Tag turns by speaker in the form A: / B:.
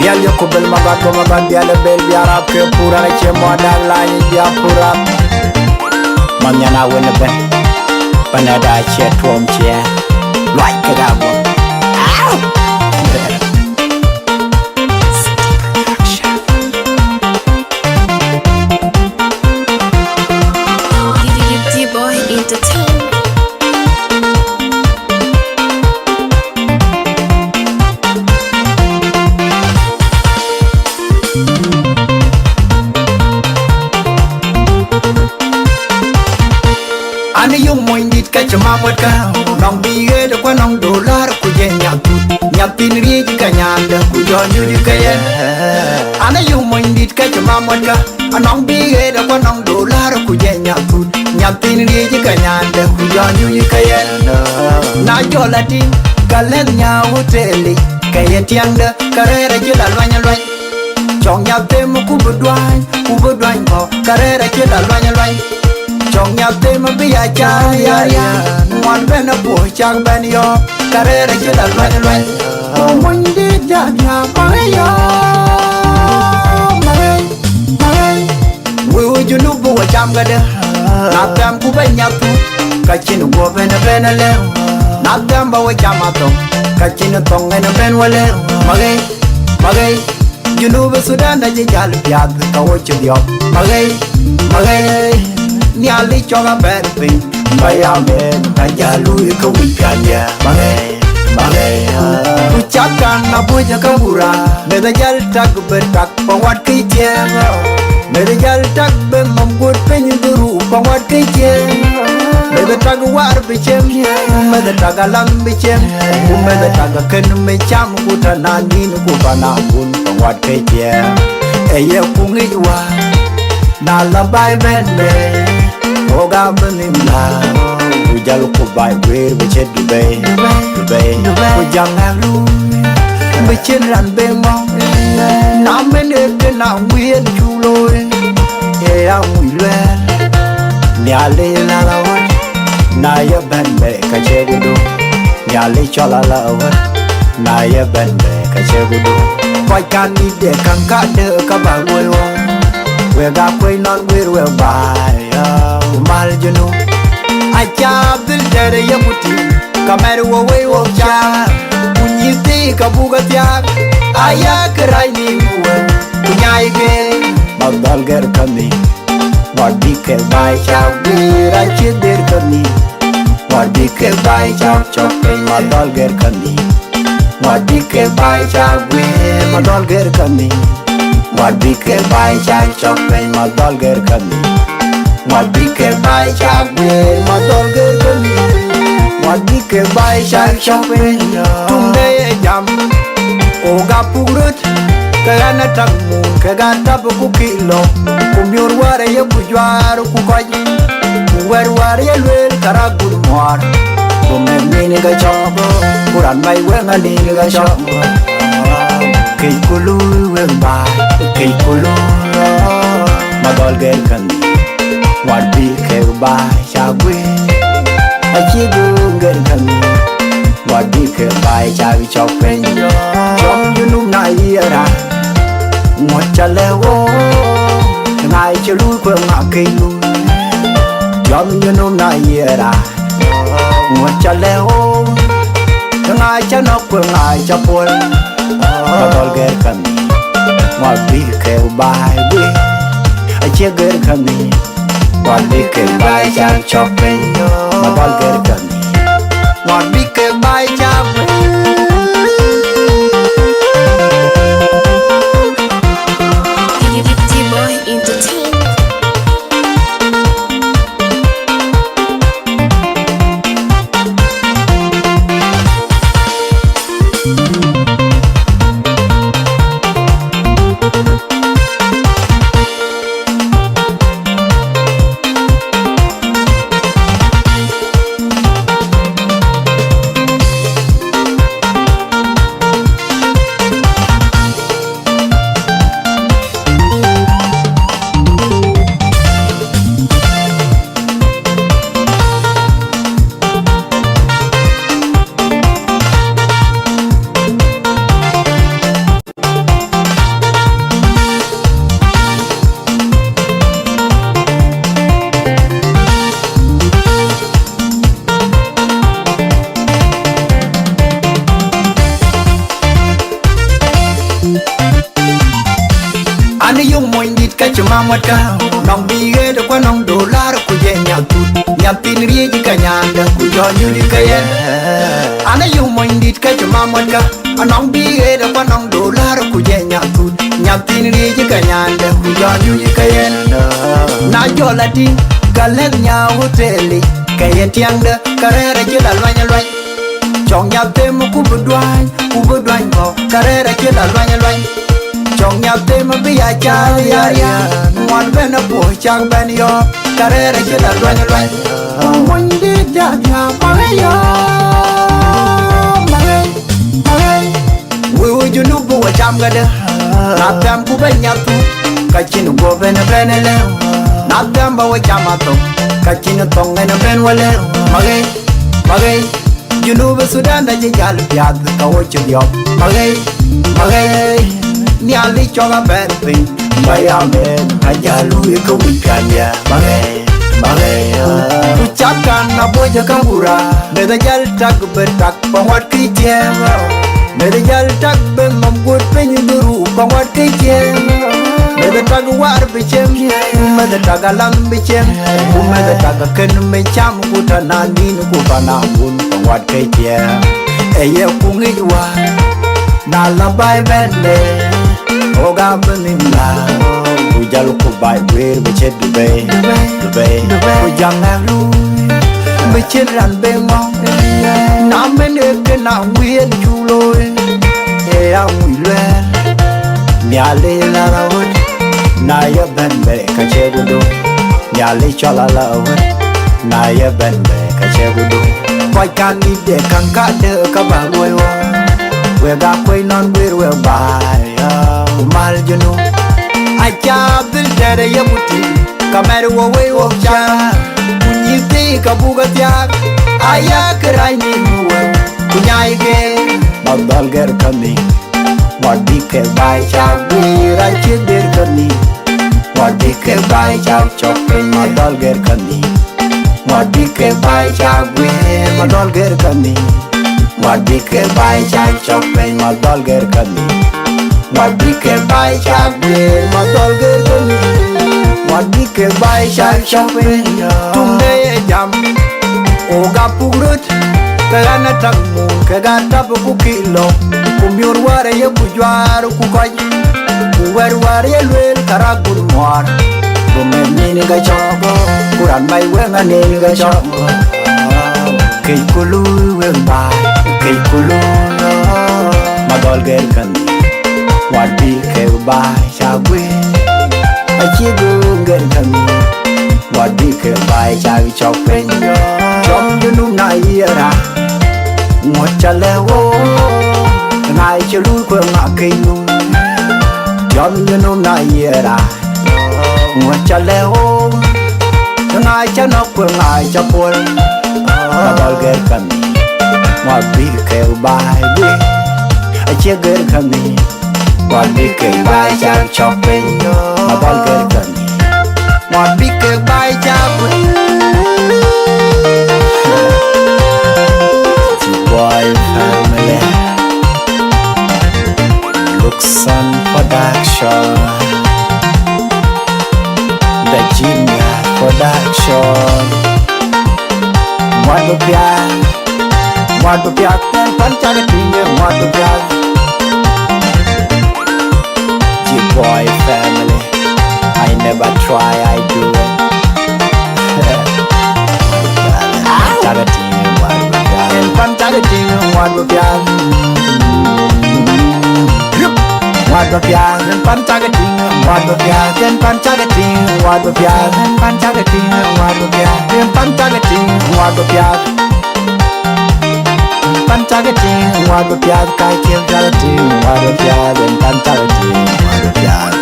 A: Yal yo kubel magad go magad biale bel biarab ke pura na che modag la ni bia pura. Manyana wena ben. Panada che tuom che. Like kadabo. Ow! Anh yung Muonydit ka chama ka nong bige de kwa nong dollar ku je nyap tin ri ka nyanda ku jo nyu ka ye Anh yung Muonydit ka chama ka nong bige de kwa nong dollar ku je nyap tin ri ka nyanda ku jo nyu ka ye na jo la tin ka le nya hoteli ka ye tianga karera je la lwanya lwanya chong nyap te mo ku budwany ko karera je la lwanya lwanya Chong nyap te ma biya cha ya Mwan bena po chak ben yo Karera chula lwen lwen Muonydit ya yo Magay Wiwu junubu wa cham gada Napem ku ben nyap tu Kachinu go bena lew Napem ba wa cham atong Kachinu tong ena ben wale Magay Junubu Sudan da jijal piyad Kawocho diop Magay Niali choga berping Bayamen Najalui ka wikanya Bagay Ucakan na puja kabura Meda jal tag bertak Pawat kaya Meda jal tag memamgut penyuduru Pawat kaya Meda tag war bicem Meda tag alam bicem Meda tag ken mecam Kutananin kutanabun Pawat kaya Eye kungiwa Nalabay benbe Oga benimla Ujal ko bay wir biche Dubai Ujang alu Biche ran bemong Na meneke na wien chuloy Ya wilwen Nyale la lawan Na ya benbe kache gudu Nyale chola lawan Na ya benbe kache gudu Koi kani de kankade kabagoy wa We got queen on we buy Mal junu Acha bil dere yamuti Kameru we wo cha Unyiti kabuga tiak Aya kerai ni muwe Unyai ke Magdal ger kami Wadi ke bai chau Gira chidir kami Wadi ke bai chau Chokke Magdal ger kami Wadi ke bai chau Magdal ger kami Wadi ke bai chau Chokke Magdal ger kami Wadi ke bai chagwe madol ger kami Wadi ke bai chagwe Tunde jam Oga purut Kagana tangmun Kagata buku kilo Kumyur ware ya bujwar Kukwaj Kuwer ware ya lwel Karagul muar Kumemini ga chobo Kuran mai wenga nini ga chobo Kei kulu wemba Kei kulu Madol ger kami Wadi ke bai chagwe Achigu ger kami Wadi ke bai chagwe chokpen Chok yunum na ira Ngocha lewo Ngai chelui kwe ngake lu Chok yunum na ira Ngocha lewo Ngai chanok kwe ngai chapol Madol ger kami Wadi ke bai we Achigu ger kami Wadi ke bai chang chopping Madol ger kami Wadi ke bai chang Ane yung Muonydit ka chumamwat ka Nong bige da kwa nong dolar ku je nyatut Nyatin riye ka nyanda ku jonyu di kaya Ane yung Muonydit ka chumamwat ka Nong bige da kwa nong dolar ku je nyatut Nyatin riye ka nyanda ku jonyu di kaya Na jola di galek nya hoteli Kaya tiang da karera jela lwanya lwanya Chong nyate mo kubudwany ko karera jela lwanya lwanya Chong nyate mo biya cha ya ya Mwan bena po chang ben yo karera jela lwanya lwanya Muonydit ya ya magayo Magay Wewe junubu wa cham gada Napam kubanyatu Kachinu go bena bena leo Napam ba wa chamato Kachinu tongena ben wale Magay Junubu Sudan da jijal piad Kawocho diop Magay Niali choga ben ping Bayamen Ajalu iko wikanya Magay Ucapkan na boja kambura Beda jal tak bertak Pangwat kitiem Beda jal tak membuat penyuduru Pangwat kitiem Beda tak war bicem Beda tak alam bicem Beda tak ken mecam Kutananin kutanambun Pangwat kitiem Eye kungiwa Nalabay bende Oga benimla Ujal kubay wir becet dubay Ujang naglu becet ran bemong Namen eke na wien chuloy Ea mwilwe Nyale la rawet Na ya benbe kachebudu Nyale chola la rawet Na ya benbe kachebudu Koi kani de kankade kabalwe wa Wega koi non wir we bay Mal junu Acha bil tere ya muti Kameru wa we wa cha Kunyiti kabuga tiak Aya kerai ni muwa Kunyai ge Madal ger kani Wadi ke bay chak Wira chidir kani Wadi ke bay chak Chokre madal ger kani Wadi ke bay chak Wira madal ger kani Wadi ke bay chak Chokre madal ger kani Wadi ke bay chak Wira madal ger kani Wadi ke bay chak Chokre Tumde jam Oga pugrut Kagana tangmu Kagata buku kilo Kumyur ware ye kujwar kukoy Kuwer ware ye lwel karagur mwar Bumen nini ga chobo Kuran may wenga nini ga chobo Kay kulu weng bay Kay kulu Madol ger kandi Wadi ke bay chagwe Achigu ger kandi Wadi ke bay chag chokpen Chom junum na ira Ngot chalewo Ngai chelu kwe nga kingu Chom junum na ira Ngot chalewo Ngai chanok kwe ngai chapol Madol ger kami Wadi ke bay we Achie ger kami Wadi ke bay chag chokpen Madol ger kami Wadi ke bay chag Boy family Luxon production The Junior production Mwadu piak Ten panchaga tinge Mwadu piak G-Boy family I never try, I do it Panchaga tinge Mwadu piak Panchaga tinge Mwadu piak Mwadu piak Panchaga tinge Mwadu piak Panchaga tinge Mwadu piak Panchaga tinge Mwadu piak Panchaga tinge Mwadu piak Panchaga tinge Mwadu piak Kai chiel jala tinge Mwadu piak Panchaga tinge Mwadu piak